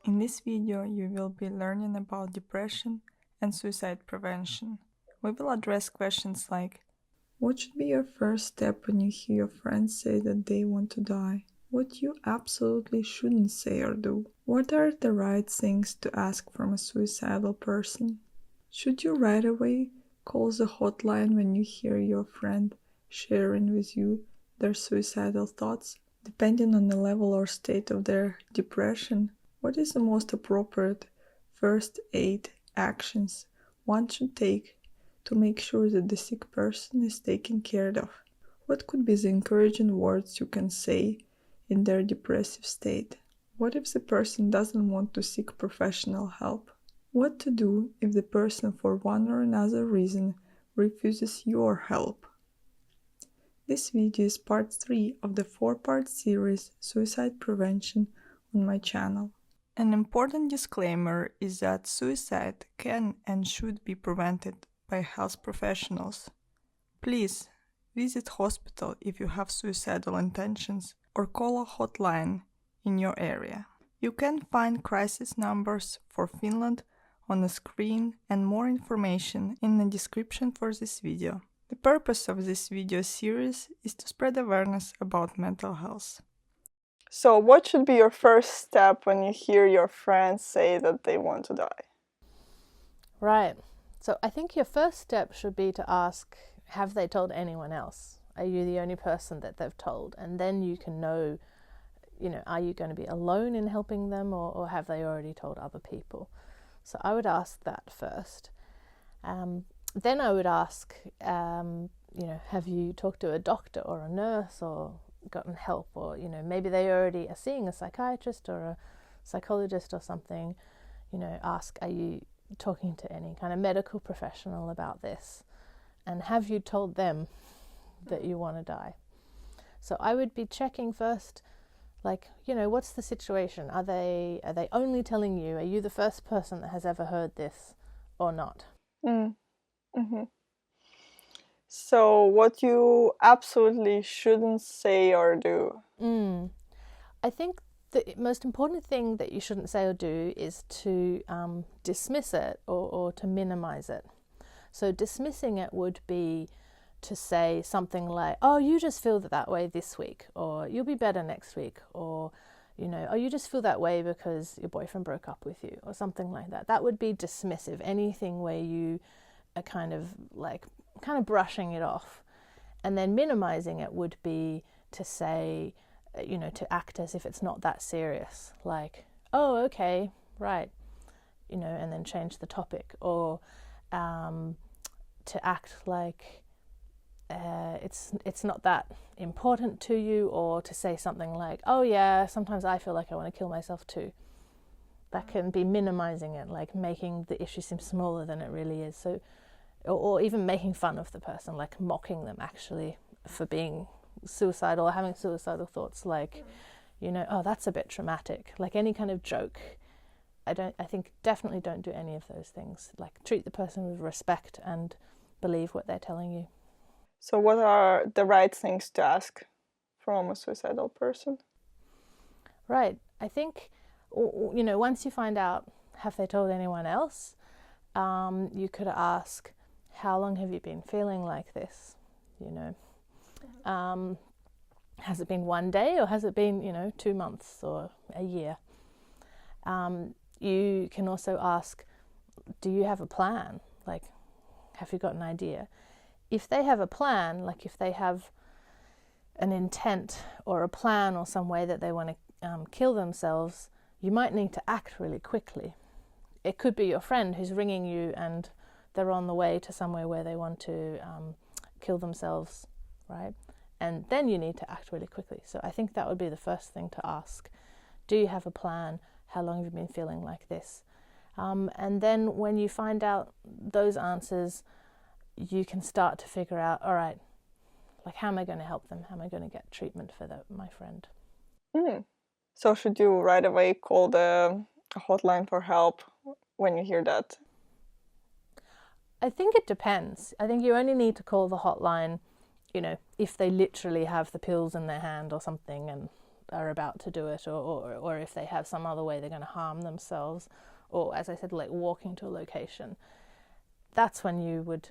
In this video, you will be learning about depression and suicide prevention. We will address questions like: what should be your first step when you hear your friends say that they want to die? What you absolutely shouldn't say or do? What are the right things to ask from a suicidal person? Should you right away call the hotline when you hear your friend sharing with you their suicidal thoughts? Depending on the level or state of their depression, what is the most appropriate first aid actions one should take to make sure that the sick person is taken care of? What could be the encouraging words you can say in their depressive state? What if the person doesn't want to seek professional help? What to do if the person, for one or another reason, refuses your help? This video is part 3 of the 4-part series Suicide Prevention on my channel. An important disclaimer is that suicide can and should be prevented by health professionals. Please visit hospital if you have suicidal intentions or call a hotline in your area. You can find crisis numbers for Finland on the screen and more information in the description for this video. The purpose of this video series is to spread awareness about mental health. So what should be your first step when you hear your friends say that they want to die? Right. So I think your first step should be to ask, have they told anyone else? Are you the only person that they've told? And then you can know, are you going to be alone in helping them, or have they already told other people? So I would ask that first. Then I would ask, have you talked to a doctor or a nurse or gotten help? Or, maybe they already are seeing a psychiatrist or a psychologist or something. Ask, are you talking to any kind of medical professional about this? And have you told them that you want to die? So I would be checking first, what's the situation? Are they only telling you? Are you the first person that has ever heard this or not? Mm-hmm. So what you absolutely shouldn't say or do? I think the most important thing that you shouldn't say or do is to dismiss it or to minimize it. So dismissing it would be to say something like, oh, you just feel that way this week, or you'll be better next week, or, oh, you just feel that way because your boyfriend broke up with you, or something like that. That would be dismissive. Anything where you are kind of brushing it off. And then minimizing it would be to say, to act as if it's not that serious, like, oh, okay, right, and then change the topic, or to act like it's not that important to you, or to say something like, oh yeah, sometimes I feel like I want to kill myself too. That can be minimizing it, like making the issue seem smaller than it really is. So, or even making fun of the person, like mocking them actually for being suicidal or having suicidal thoughts, like, oh, that's a bit traumatic, like any kind of joke. I think definitely don't do any of those things. Like, treat the person with respect and believe what they're telling you. So what are the right things to ask from a suicidal person? Right. I think, once you find out, have they told anyone else? You could ask, how long have you been feeling like this? Has it been one day, or has it been, 2 months or a year? You can also ask, do you have a plan? Like, have you got an idea? If they have a plan, like if they have an intent or a plan or some way that they want to kill themselves, you might need to act really quickly. It could be your friend who's ringing you and they're on the way to somewhere where they want to kill themselves, right? And then you need to act really quickly. So I think that would be the first thing to ask. Do you have a plan? How long have you been feeling like this? And then when you find out those answers, you can start to figure out, all right, like, how am I going to help them? How am I going to get treatment for my friend? So should you right away call the hotline for help when you hear that? I think it depends. I think you only need to call the hotline, if they literally have the pills in their hand or something and are about to do it, or if they have some other way they're going to harm themselves, or as I said, like walking to a location, that's when you would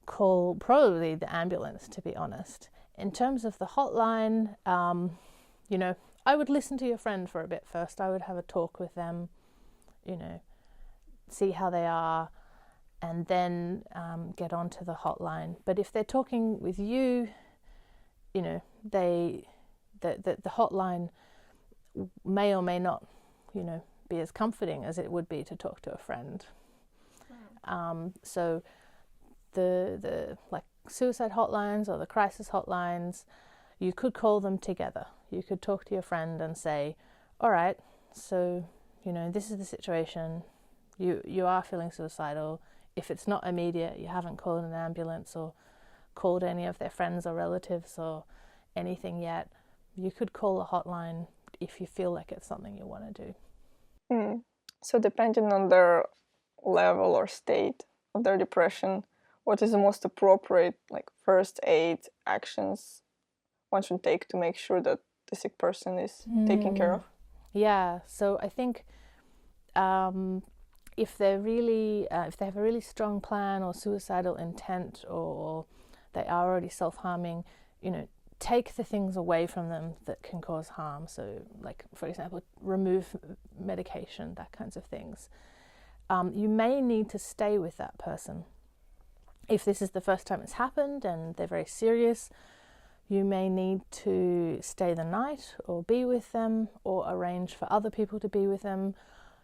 call probably the ambulance, to be honest. In terms of the hotline, I would listen to your friend for a bit first. I would have a talk with them, see how they are, and then get onto the hotline. But if they're talking with you, the hotline may or may not, be as comforting as it would be to talk to a friend. So the like suicide hotlines or the crisis hotlines, you could call them together. You could talk to your friend and say, all right, so, this is the situation. You are feeling suicidal. If it's not immediate, you haven't called an ambulance or called any of their friends or relatives or anything yet, you could call a hotline if you feel like it's something you want to do. So depending on their level or state of their depression, what is the most appropriate first aid actions one should take to make sure that the sick person is taken care of? Yeah, so I think if they have a really strong plan or suicidal intent, or they are already self-harming, take the things away from them that can cause harm. So, like, for example, remove medication, that kinds of things. You may need to stay with that person. If this is the first time it's happened and they're very serious, you may need to stay the night or be with them, or arrange for other people to be with them,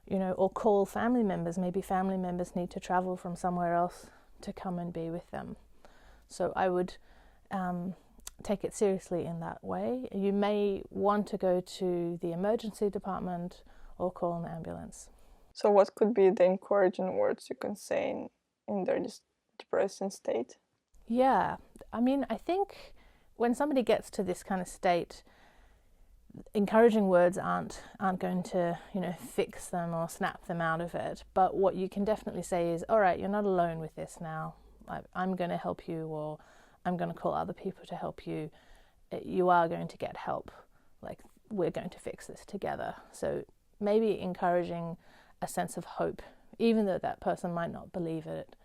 or call family members. Maybe family members need to travel from somewhere else to come and be with them. So I would take it seriously in that way. You may want to go to the emergency department or call an ambulance. So what could be the encouraging words you can say in their depressing state? Yeah, I think when somebody gets to this kind of state, encouraging words aren't going to, fix them or snap them out of it. But what you can definitely say is, all right, you're not alone with this now. I'm going to help you, or I'm going to call other people to help you. You are going to get help. We're going to fix this together. So maybe encouraging a sense of hope, even though that person might not believe it.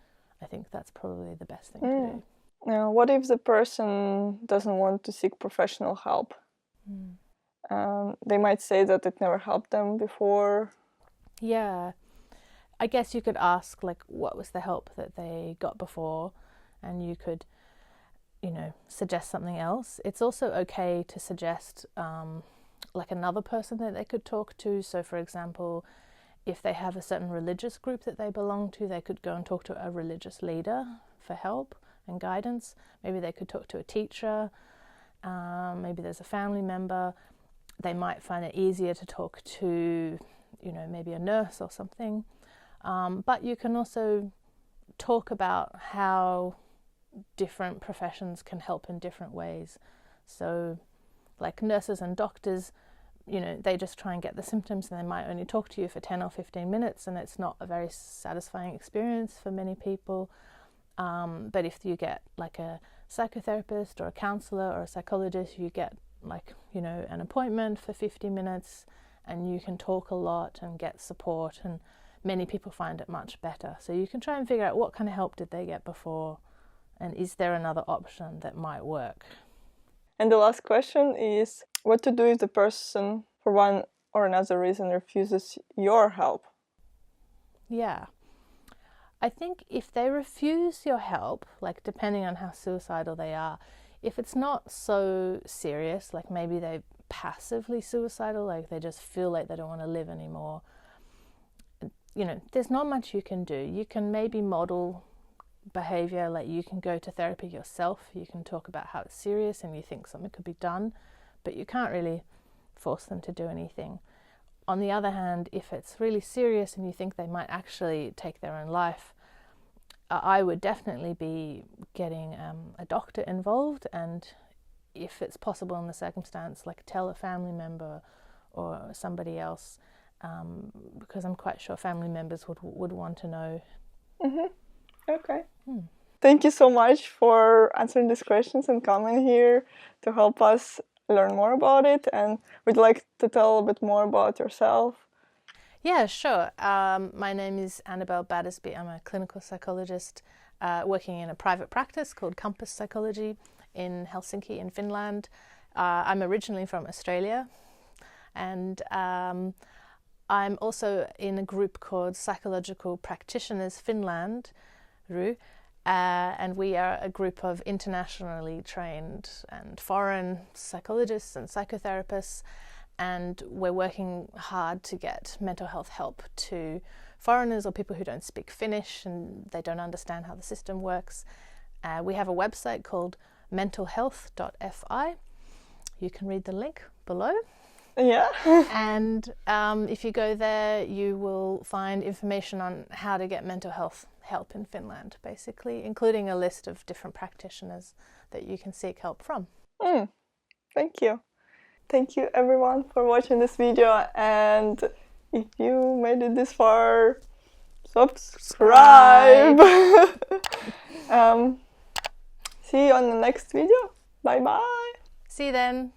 I think that's probably the best thing to do. Now, what if the person doesn't want to seek professional help? They might say that it never helped them before. Yeah. I guess you could ask, what was the help that they got before, and you could, suggest something else. It's also okay to suggest, another person that they could talk to. So, for example, if they have a certain religious group that they belong to, they could go and talk to a religious leader for help and guidance. Maybe they could talk to a teacher. Maybe there's a family member. They might find it easier to talk to, maybe a nurse or something. But you can also talk about how different professions can help in different ways. So, like nurses and doctors, they just try and get the symptoms, and they might only talk to you for 10 or 15 minutes, and it's not a very satisfying experience for many people. But if you get a psychotherapist or a counsellor or a psychologist, you get an appointment for 50 minutes, and you can talk a lot and get support, and many people find it much better. So you can try and figure out what kind of help did they get before, and is there another option that might work. And the last question is, what to do if the person, for one or another reason, refuses your help? Yeah. I think if they refuse your help, depending on how suicidal they are, if it's not so serious, maybe they're passively suicidal, they just feel like they don't want to live anymore, there's not much you can do. You can maybe model behavior, you can go to therapy yourself. You can talk about how it's serious and you think something could be done, but you can't really force them to do anything. On the other hand, if it's really serious and you think they might actually take their own life, I would definitely be getting a doctor involved, and if it's possible in the circumstance, tell a family member or somebody else, because I'm quite sure family members would want to know. Mm-hmm. Okay. Thank you so much for answering these questions and coming here to help us learn more about it? And would you like to tell a bit more about yourself? Yeah, sure. My name is Annabel Battersby. I'm a clinical psychologist working in a private practice called Compass Psychology in Helsinki in Finland. I'm originally from Australia, and I'm also in a group called Psychological Practitioners Finland, RU, and we are a group of internationally trained and foreign psychologists and psychotherapists, and we're working hard to get mental health help to foreigners or people who don't speak Finnish and they don't understand how the system works. We have a website called mentalhealth.fi. You can read the link below. Yeah. And if you go there, you will find information on how to get mental health help in Finland, basically, including a list of different practitioners that you can seek help from. Thank you. Thank you everyone for watching this video, and if you made it this far, subscribe. See you on the next video. Bye bye. See you then.